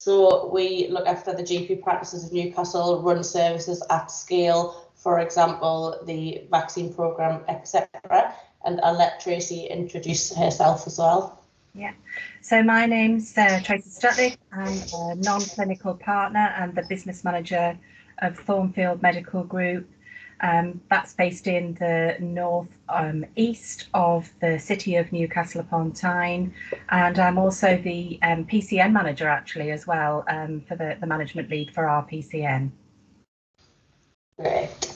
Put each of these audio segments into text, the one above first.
So we look after the GP practices of Newcastle, run services at scale, for example, the vaccine programme, etc. And I'll let Tracy introduce herself as well. Yeah, so my name's Tracy Stutlick. I'm a non-clinical partner and the business manager of Thornfield Medical Group. That's based in the north east of the city of Newcastle upon Tyne, and I'm also the PCN manager actually as well, for the management lead for our PCN. Great.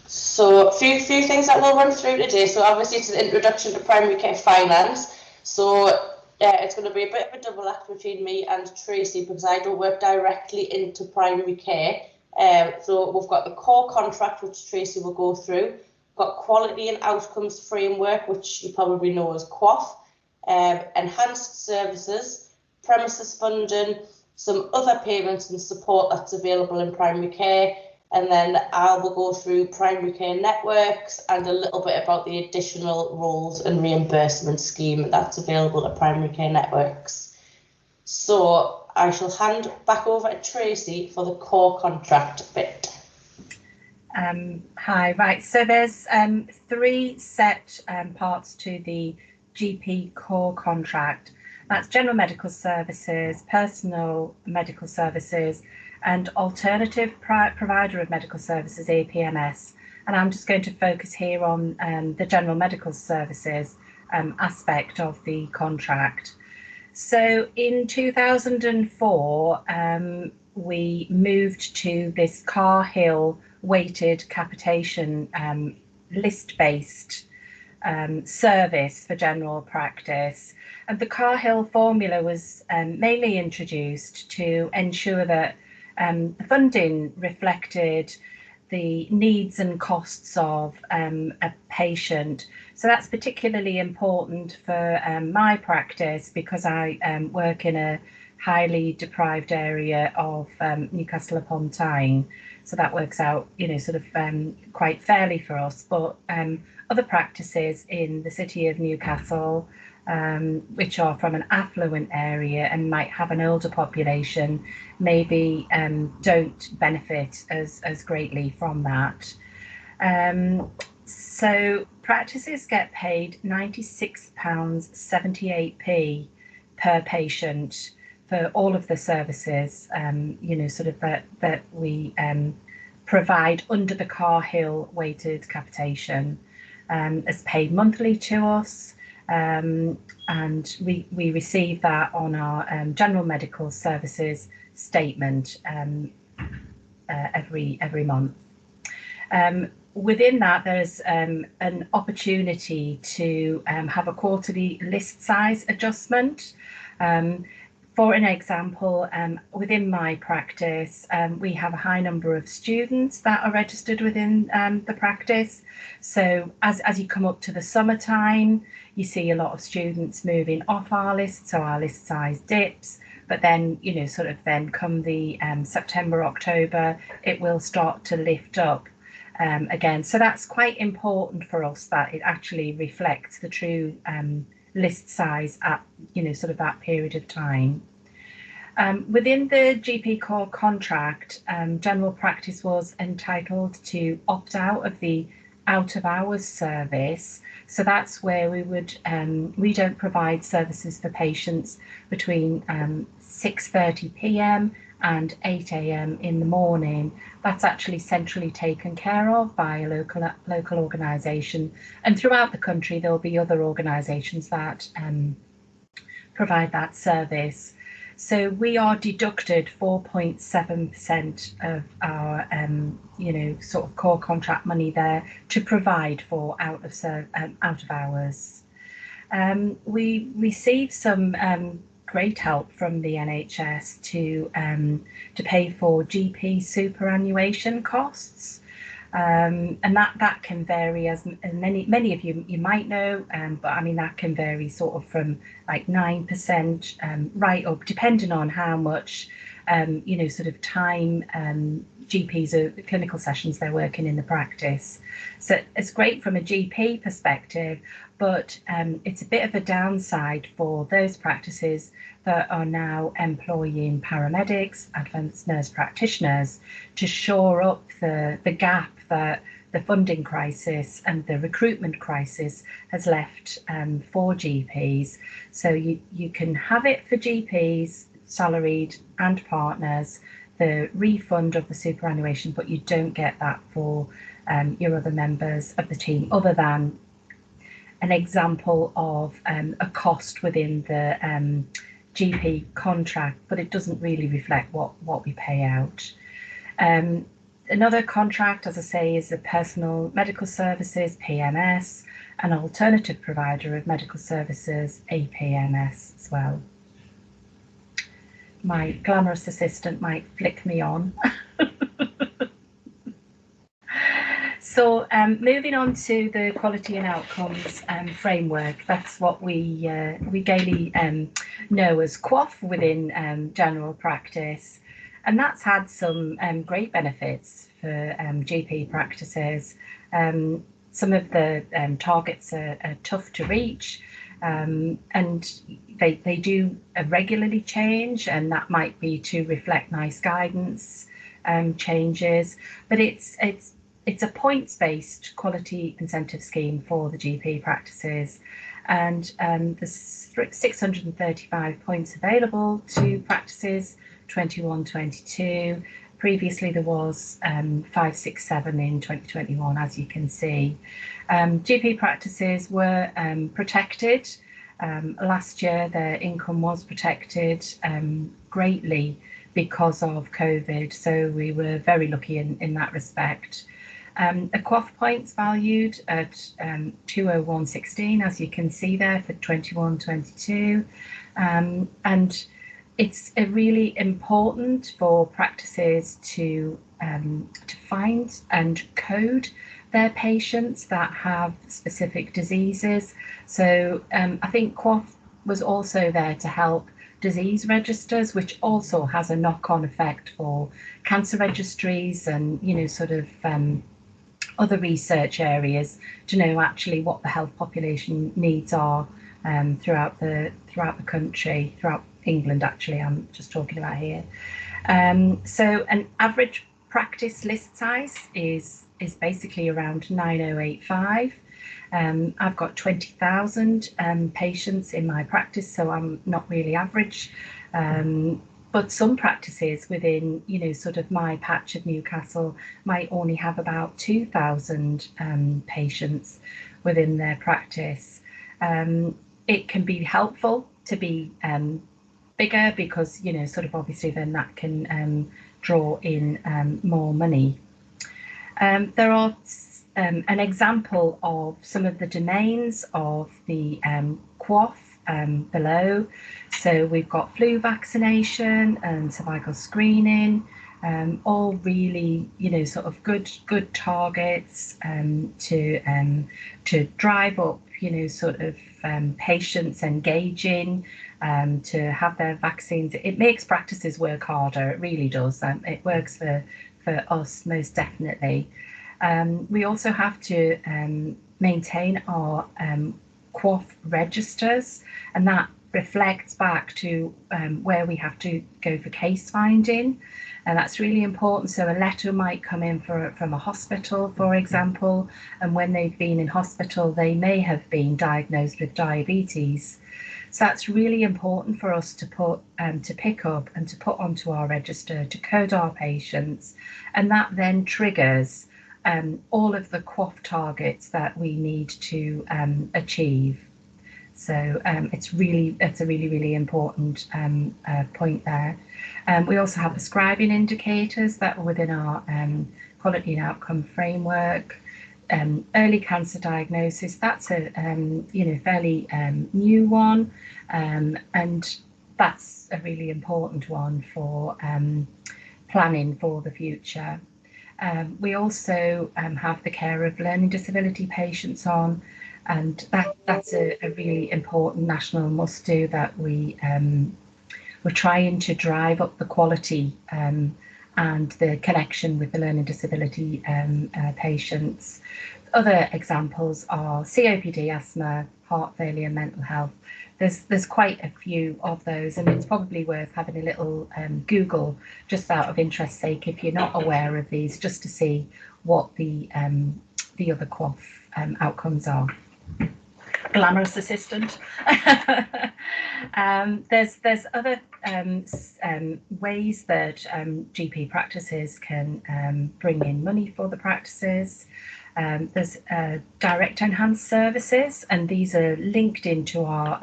So a few things that we'll run through today. So obviously it's an introduction to primary care finance. So it's going to be a bit of a double act between me and Tracy because I don't work directly into primary care. So we've got the core contract, which Tracy will go through. We've got quality and outcomes framework, which you probably know as QOF, enhanced services, premises funding, some other payments and support that's available in primary care, and then I will go through primary care networks and a little bit about the additional roles and reimbursement scheme that's available at primary care networks. So I shall hand back over to Tracy for the core contract bit. Hi, right, so there's three set parts to the GP core contract. That's general medical services, personal medical services, and alternative provider of medical services, APMS. And I'm just going to focus here on the general medical services aspect of the contract. So in 2004, we moved to this Car Hill weighted capitation list-based service for general practice. And the Car Hill formula was mainly introduced to ensure that the funding reflected the needs and costs of a patient. So that's particularly important for my practice because I work in a highly deprived area of Newcastle upon Tyne. So that works out, sort of quite fairly for us. But other practices in the city of Newcastle, which are from an affluent area and might have an older population, maybe don't benefit as greatly from that. So practices get paid £96.78p per patient for all of the services, sort of that we provide under the Car Hill weighted capitation, as paid monthly to us. And we receive that on our general medical services statement every month. Within that, there's an opportunity to have a quarterly list size adjustment. For an example, within my practice, we have a high number of students that are registered within the practice. So as you come up to the summertime, you see a lot of students moving off our list, so our list size dips. But then, sort of then come the September, October, it will start to lift up again. So that's quite important for us that it actually reflects the true list size at sort of that period of time. Within the GP core contract, general practice was entitled to opt out of the out of hours service. So that's where we don't provide services for patients between 6:30 p.m. and 8 a.m. in the morning. That's actually centrally taken care of by a local organisation, and throughout the country there'll be other organisations that provide that service. So we are deducted 4.7% of our sort of core contract money there to provide for out of hours. We receive some great help from the NHS to pay for GP superannuation costs, and that can vary, as many of you might know, but I mean that can vary sort of from like 9% right up, depending on how much sort of time GPs or clinical sessions they're working in the practice. So it's great from a GP perspective, but it's a bit of a downside for those practices that are now employing paramedics, advanced nurse practitioners, to shore up the gap that the funding crisis and the recruitment crisis has left for GPs. So you can have it for GPs, salaried and partners, the refund of the superannuation, but you don't get that for your other members of the team, other than an example of a cost within the GP contract, but it doesn't really reflect what we pay out. Another contract, as I say, is a personal medical services, PMS, an alternative provider of medical services, APMS as well. My glamorous assistant might flick me on. So moving on to the quality and outcomes framework, that's what we gaily know as QOF within general practice, and that's had some great benefits for GP practices. Some of the targets are tough to reach, and they do regularly change, and that might be to reflect NICE guidance changes, but it's a points-based quality incentive scheme for the GP practices, and there's 635 points available to practices 21-22. Previously there was 567 in 2021, as you can see. GP practices were protected. Last year their income was protected greatly because of COVID, so we were very lucky in that respect. A QOF points valued at 201.16, as you can see there for 21-22, and it's really important for practices to find and code their patients that have specific diseases. So I think QOF was also there to help disease registers, which also has a knock-on effect for cancer registries and sort of other research areas, to know actually what the health population needs are throughout the country, throughout England actually, I'm just talking about here. So an average practice list size is basically around 9085. I've got 20,000 patients in my practice, so I'm not really average. But some practices within, sort of my patch of Newcastle might only have about 2,000 patients within their practice. It can be helpful to be bigger because, sort of obviously then that can draw in more money. There are an example of some of the domains of the QOF below. So we've got flu vaccination and cervical screening, all really, sort of good targets to drive up, sort of patients engaging to have their vaccines. It makes practices work harder. It really does. It works for us most definitely. We also have to maintain our QOF registers, and that reflects back to where we have to go for case finding, and that's really important. So a letter might come in from a hospital, for example, and when they've been in hospital they may have been diagnosed with diabetes. So that's really important for us to pick up and to put onto our register, to code our patients, and that then triggers all of the QOF targets that we need to achieve. So it's a really important point there. We also have prescribing indicators that are within our quality and outcome framework. Early cancer diagnosis, that's a fairly new one, and that's a really important one for planning for the future. We also have the care of learning disability patients on, and that's a really important national must-do that we're trying to drive up the quality and the connection with the learning disability patients. Other examples are COPD, asthma, heart failure, mental health. There's quite a few of those, and it's probably worth having a little Google, just out of interest's sake, if you're not aware of these, just to see what the other QOF outcomes are. Glamorous assistant. There's other ways that GP practices can bring in money for the practices. There's direct enhanced services, and these are linked into our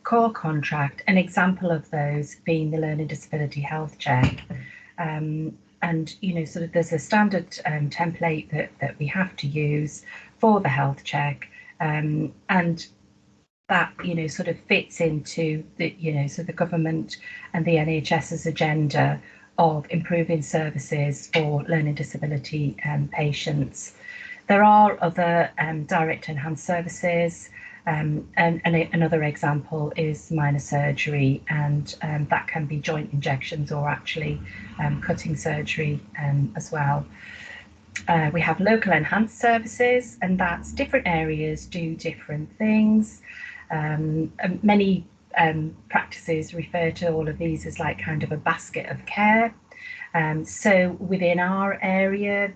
core contract. An example of those being the learning disability health check. And sort of there's a standard template that we have to use for the health check. And that sort of fits into the so the government and the NHS's agenda of improving services for learning disability patients. There are other direct enhanced services, and another example is minor surgery, and that can be joint injections or actually cutting surgery as well. We have local enhanced services, and that's different areas do different things. Many practices refer to all of these as like kind of a basket of care. So within our area,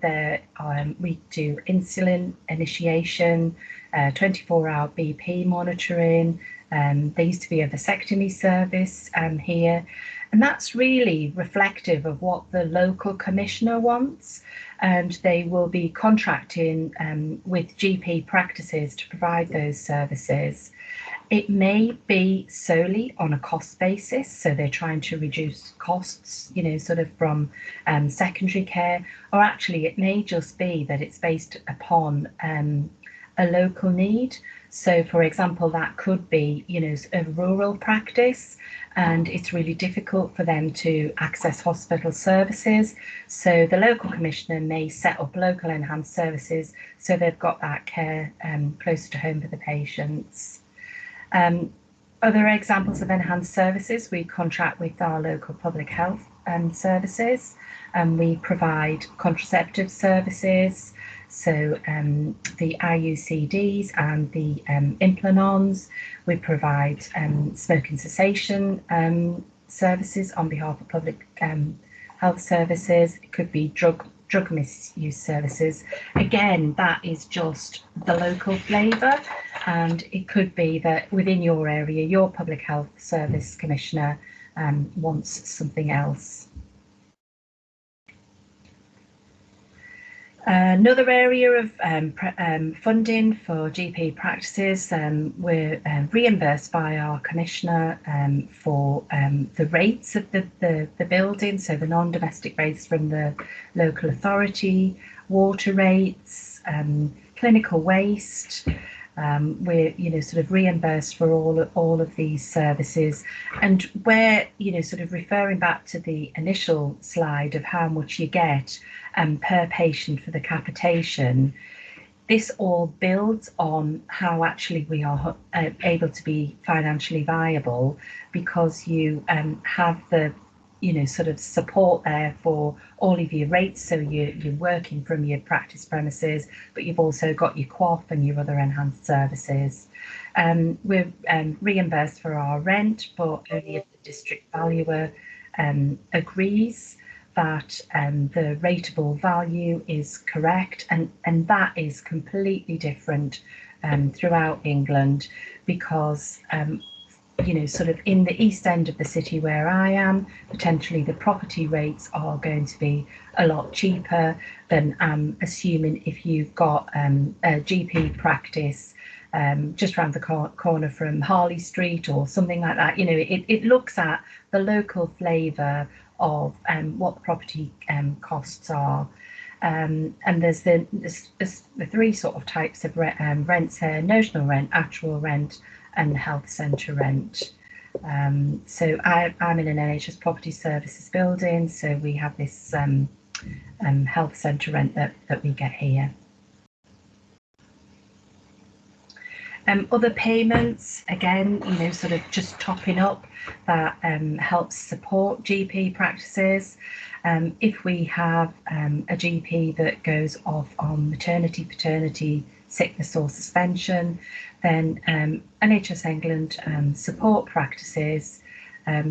we do insulin initiation, 24-hour BP monitoring. There used to be a vasectomy service here, and that's really reflective of what the local commissioner wants. And they will be contracting with GP practices to provide those services. It may be solely on a cost basis, so they're trying to reduce costs, sort of from secondary care, or actually it may just be that it's based upon a local need. So, for example, that could be, a rural practice, and it's really difficult for them to access hospital services. So the local commissioner may set up local enhanced services so they've got that care closer to home for the patients. Other examples of enhanced services, we contract with our local public health services, and we provide contraceptive services. So the IUCDs and the Implanons. We provide smoking cessation services on behalf of public health services. It could be drug misuse services. Again, that is just the local flavour, and it could be that within your area, your public health service commissioner wants something else. Another area of funding for GP practices, we're reimbursed by our commissioner for the rates of the building, so the non-domestic rates from the local authority, water rates, clinical waste. We're sort of reimbursed for all of these services, and we're sort of referring back to the initial slide of how much you get per patient for the capitation. This all builds on how actually we are able to be financially viable, because you have the sort of support there for all of your rates, so you're working from your practice premises, but you've also got your QOF and your other enhanced services. We're reimbursed for our rent, but only if the district valuer agrees that the rateable value is correct, and that is completely different throughout England, because sort of in the east end of the city where I am, potentially the property rates are going to be a lot cheaper than I'm assuming if you've got a GP practice just around the corner from Harley Street or something like that. It looks at the local flavour of what the property costs are. And there's the three sort of types of rents here: notional rent, actual rent, and health centre rent. So I'm in an NHS property services building, so we have this health centre rent that we get here. Other payments, again, sort of just topping up, that helps support GP practices. If we have a GP that goes off on maternity, paternity, sickness or suspension, then NHS England support practices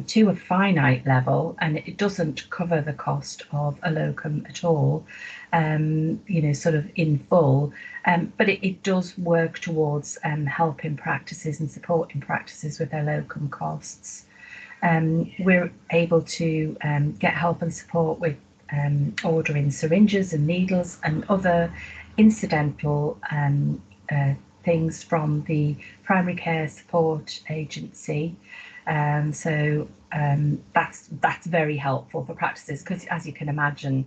to a finite level, and it doesn't cover the cost of a locum at all, sort of in full, but it does work towards helping practices and supporting practices with their locum costs. We're able to get help and support with ordering syringes and needles and other incidental things from the Primary Care Support Agency. So that's very helpful for practices, because as you can imagine,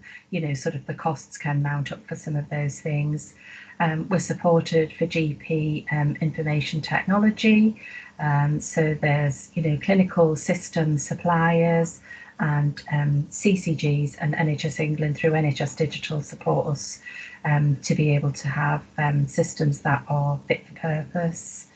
sort of the costs can mount up for some of those things. We're supported for GP information technology. So there's, clinical system suppliers and CCGs and NHS England through NHS Digital support us to be able to have systems that are fit for purpose.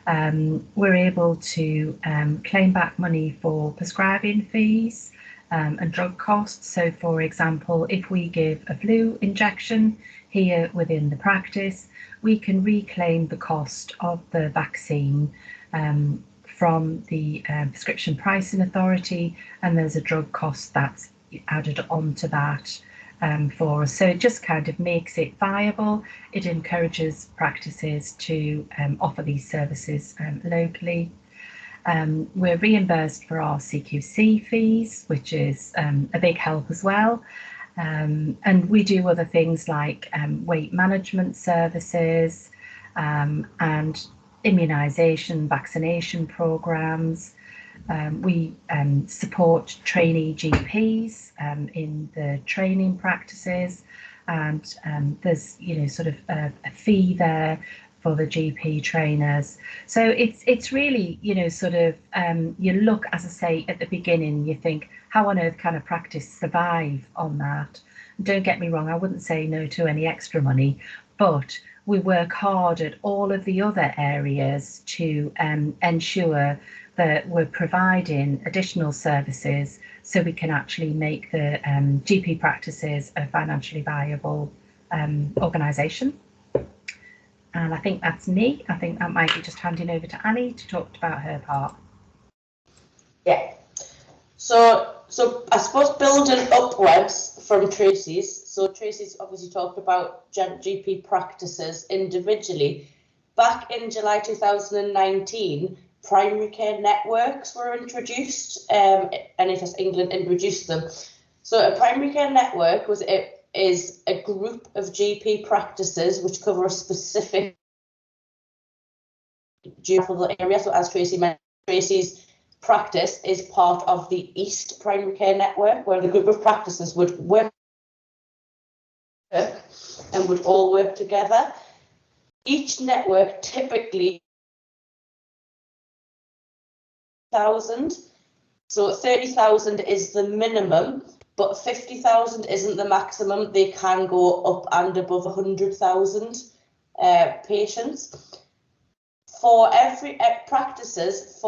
We're able to claim back money for prescribing fees and drug costs. So, for example, if we give a flu injection here within the practice, we can reclaim the cost of the vaccine from the Prescription Pricing Authority, and there's a drug cost that's added onto that for us. So it just kind of makes it viable. It encourages practices to offer these services locally. We're reimbursed for our CQC fees, which is a big help as well. And we do other things like weight management services and immunisation, vaccination programmes. We support trainee GPs in the training practices, and there's sort of a fee there for the GP trainers. So it's really sort of you look, as I say at the beginning, you think, how on earth can a practice survive on that? Don't get me wrong, I wouldn't say no to any extra money, but we work hard at all of the other areas to ensure that we're providing additional services so we can actually make the GP practices a financially viable organisation. And I think that's me. I think that might be just handing over to Annie to talk about her part. Yeah. So I suppose building upwards from Tracy's. So Tracy's obviously talked about GP practices individually. Back in July 2019, primary care networks were introduced. NHS England introduced them. So a primary care network is a group of GP practices which cover a specific geographical area. So as Tracy mentioned, Tracy's practice is part of the East Primary Care Network, where the group of practices would work and would all work together. Each network typically 30,000. So 30,000 is the minimum, but 50,000 isn't the maximum. They can go up and above 100,000 patients. For every practices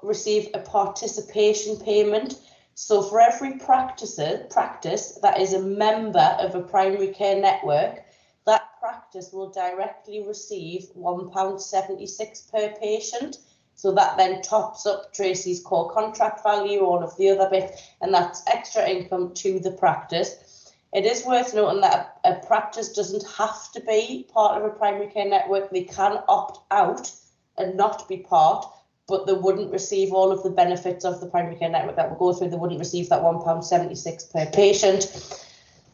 receive a participation payment. So for every practice that is a member of a primary care network, that practice will directly receive £1.76 per patient. So that then tops up Tracy's core contract value, all of the other bits, and that's extra income to the practice. It is worth noting that a practice doesn't have to be part of a primary care network. They can opt out and not be part, but they wouldn't receive all of the benefits of the primary care network that will go through. They wouldn't receive that £1.76 per patient.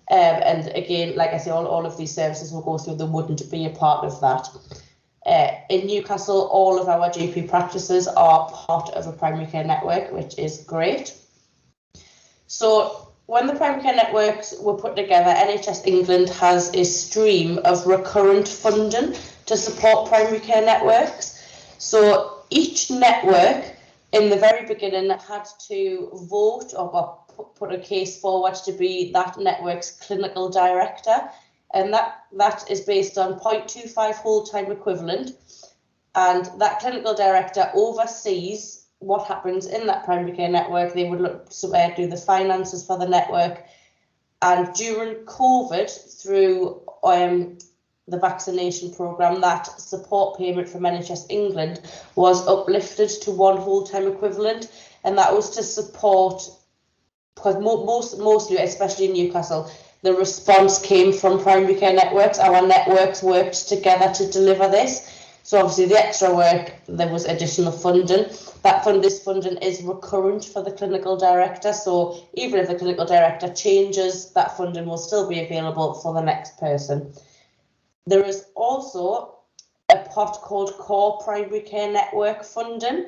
And again, like I say, all of these services will go through. They wouldn't be a part of that. In Newcastle, all of our GP practices are part of a primary care network, which is great. So when the primary care networks were put together, NHS England has a stream of recurrent funding to support primary care networks. So each network in the very beginning had to vote or put a case forward to be that network's clinical director, and that is based on 0.25 whole-time equivalent and that clinical director oversees what happens in that primary care network. They would look to do the finances for the network. And during COVID, through the vaccination programme, that support payment from NHS England was uplifted to one whole-time equivalent, and that was to support, because mostly, especially in Newcastle, the response came from primary care networks. Our networks worked together to deliver this. So obviously the extra work, there was additional funding. This funding is recurrent for the clinical director. So even if the clinical director changes, that funding will still be available for the next person. There is also a pot called Core Primary Care Network funding.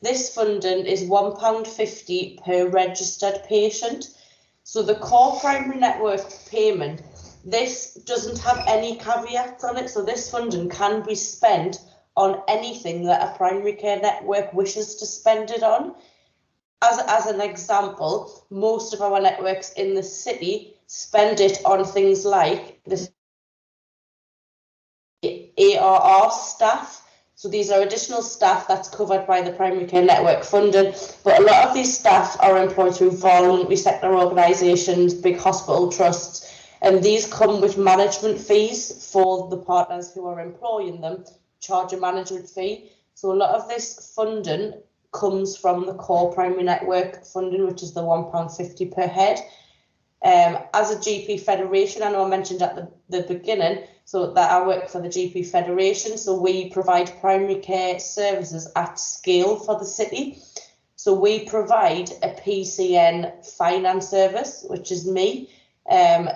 This funding is £1.50 per registered patient. So the Core Primary Network payment, this doesn't have any caveats on it. So this funding can be spent on anything that a primary care network wishes to spend it on. As an example, most of our networks in the city spend it on things like the ARRS staff. So these are additional staff that's covered by the primary care network funding, but a lot of these staff are employed through voluntary sector organisations, big hospital trusts, and these come with management fees for the partners who are employing them, charge a management fee. So a lot of this funding comes from the core primary network funding, which is the £1.50 per head. As a GP federation, I know I mentioned at the beginning, so that I work for the GP Federation, so we provide primary care services at scale for the city. So we provide a PCN finance service, which is me, and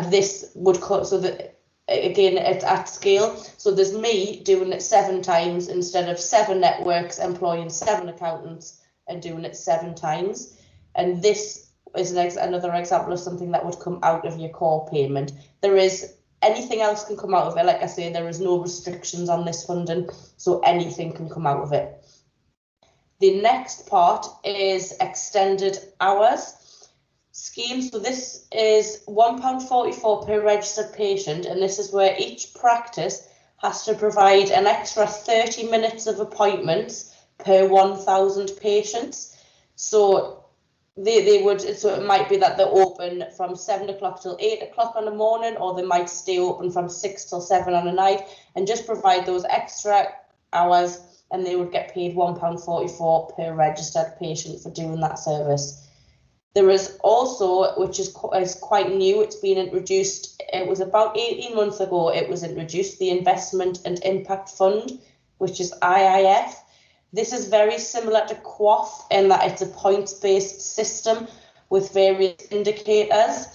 this would cut, so that again it's at scale. So there's me doing it 7 times instead of 7 networks employing 7 accountants and doing it 7 times. And this is another example of something that would come out of your core payment. There is anything else can come out of it. Like I say, there is no restrictions on this funding, so anything can come out of it. The next part is extended hours scheme. So this is £1.44 per registered patient, and this is where each practice has to provide an extra 30 minutes of appointments per 1,000 patients. So they would, so it might be that they're open from 7 o'clock till 8 o'clock on the morning, or they might stay open from 6 till 7 on the night, and just provide those extra hours, and they would get paid £1.44 per registered patient for doing that service. There is also, which is quite new, it's been introduced, it was about 18 months ago, it was introduced, the Investment and Impact Fund, which is IIF. This is very similar to QOF in that it's a points-based system with various indicators.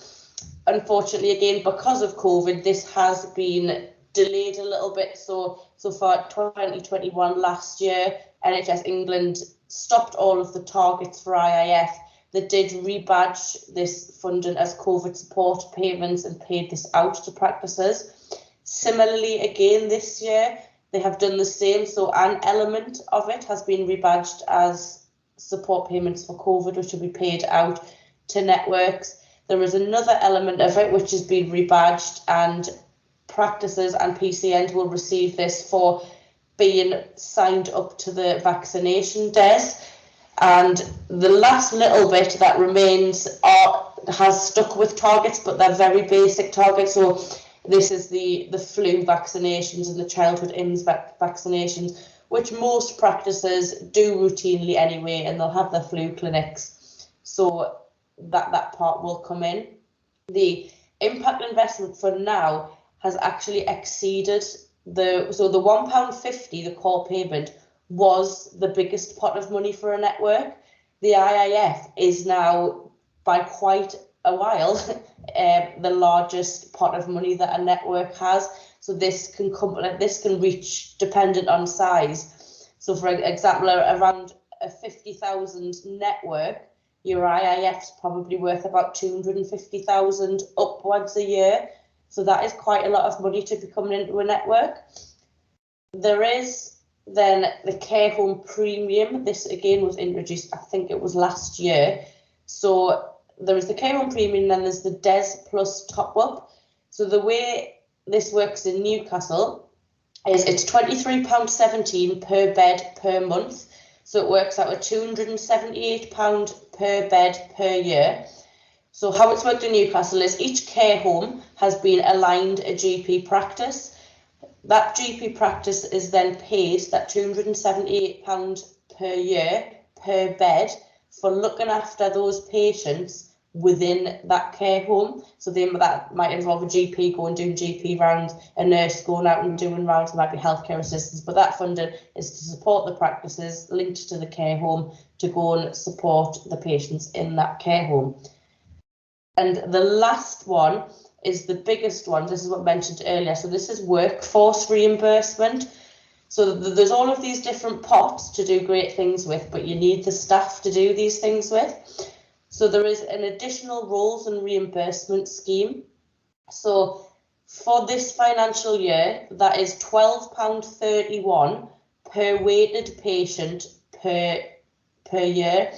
Unfortunately, again, because of COVID, this has been delayed a little bit. So for 2021 last year, NHS England stopped all of the targets for IIF. They did rebadge this funding as COVID support payments and paid this out to practices. Similarly, again, this year, they have done the same, so an element of it has been rebadged as support payments for COVID, which will be paid out to networks. There is another element of it which has been rebadged, and practices and PCNs will receive this for being signed up to the vaccination desk. And the last little bit that remains has stuck with targets, but they're very basic targets. So this is the flu vaccinations and the childhood IMS vaccinations, which most practices do routinely anyway, and they'll have their flu clinics. So that part will come in. The impact investment for now has actually exceeded the £1.50, the core payment, was the biggest pot of money for a network. The IIF is now, by quite a while, the largest pot of money that a network has. So this can reach, dependent on size. So for example, around a 50,000 network, your IIF's probably worth about 250,000 upwards a year. So that is quite a lot of money to be coming into a network. There is then the care home premium. This again was introduced, I think it was last year. So there is the care home premium, and then there's the DES Plus top up. So the way this works in Newcastle is it's £23.17 per bed per month. So it works out at £278 per bed per year. So how it's worked in Newcastle is each care home has been aligned a GP practice. That GP practice is then paid that £278 per year per bed for looking after those patients within that care home. So that might involve a GP going doing GP rounds, a nurse going out and doing rounds, there might be healthcare assistants, but that funding is to support the practices linked to the care home to go and support the patients in that care home. And the last one is the biggest one. This is what I mentioned earlier. So this is workforce reimbursement. So there's all of these different pots to do great things with, but you need the staff to do these things with. So there is an additional roles and reimbursement scheme. So for this financial year, that is £12.31 per weighted patient per year.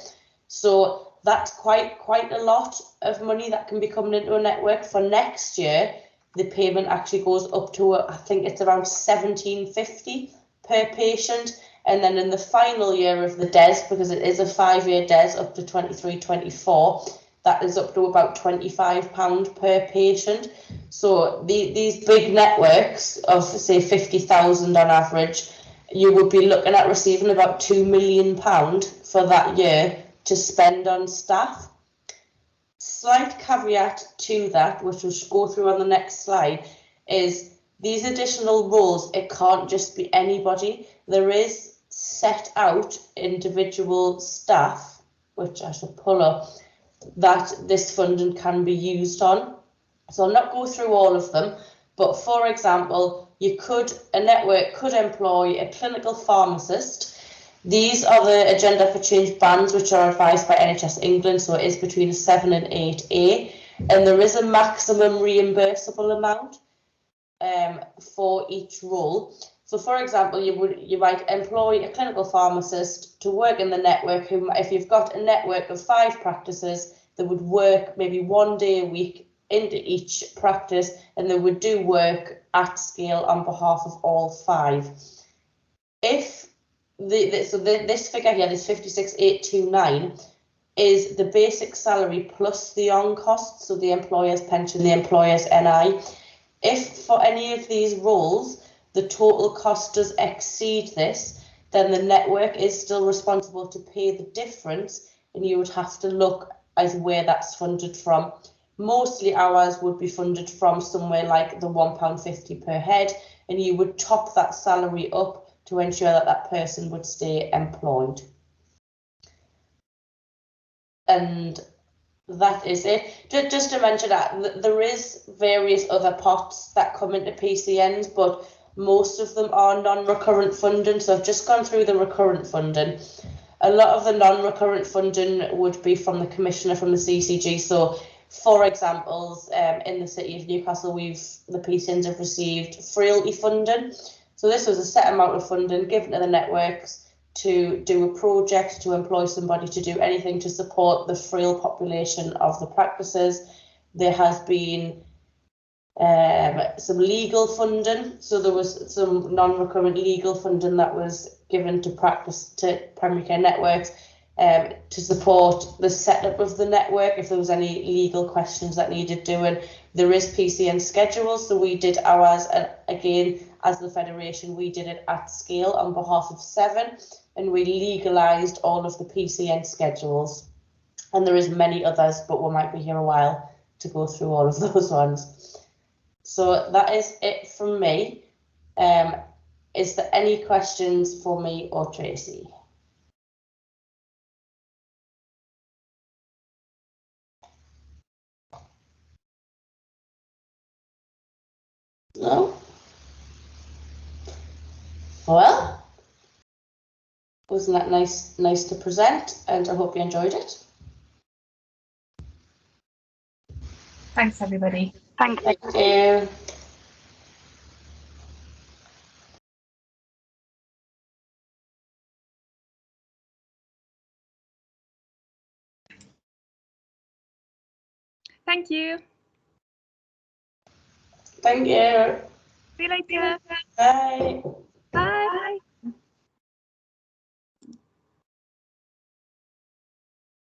So that's quite a lot of money that can be coming into a network. For next year, the payment actually goes up to, I think it's around £17.50 per patient. And then in the final year of the DES, because it is a 5-year DES up to 23-24, that is up to about £25 per patient. So these big networks of, say, 50,000 on average, you would be looking at receiving about £2 million for that year to spend on staff. Slight caveat to that, which we'll go through on the next slide, is these additional roles, it can't just be anybody. There is set out individual staff, which I should pull up, that this funding can be used on. So I'll not go through all of them, but for example, a network could employ a clinical pharmacist. These are the Agenda for Change bands, which are advised by NHS England, so it is between 7 and 8A, and there is a maximum reimbursable amount for each role. So, for example, you might employ a clinical pharmacist to work in the network. Who, if you've got a network of 5 practices, they would work maybe 1 day a week into each practice, and they would do work at scale on behalf of all 5. If this figure here, this 56,829, is the basic salary plus the on costs, so the employer's pension, the employer's NI. If for any of these roles the total cost does exceed this, then the network is still responsible to pay the difference, and you would have to look at where that's funded from. Mostly ours would be funded from somewhere like the £1.50 per head, and you would top that salary up to ensure that that person would stay employed. And that is it. Just to mention that there is various other pots that come into PCNs, but most of them are non-recurrent funding. So I've just gone through the recurrent funding. A lot of the non-recurrent funding would be from the Commissioner from the CCG. So, for examples, in the City of Newcastle, the PCNs have received frailty funding. So this was a set amount of funding given to the networks to do a project, to employ somebody to do anything to support the frail population of the practices. There has been some legal funding. So there was some non-recurrent legal funding that was given to primary care networks to support the setup of the network if there was any legal questions that needed doing. There is PCN schedules, so we did ours, and again, as the Federation, we did it at scale on behalf of 7, and we legalised all of the PCN schedules. And there is many others, but we might be here a while to go through all of those ones. So that is it from me. Is there any questions for me or Tracy? No? Well, wasn't that nice to present, and I hope you enjoyed it. Thanks, everybody. Thank you. Thank you. Thank you. See you later. Bye.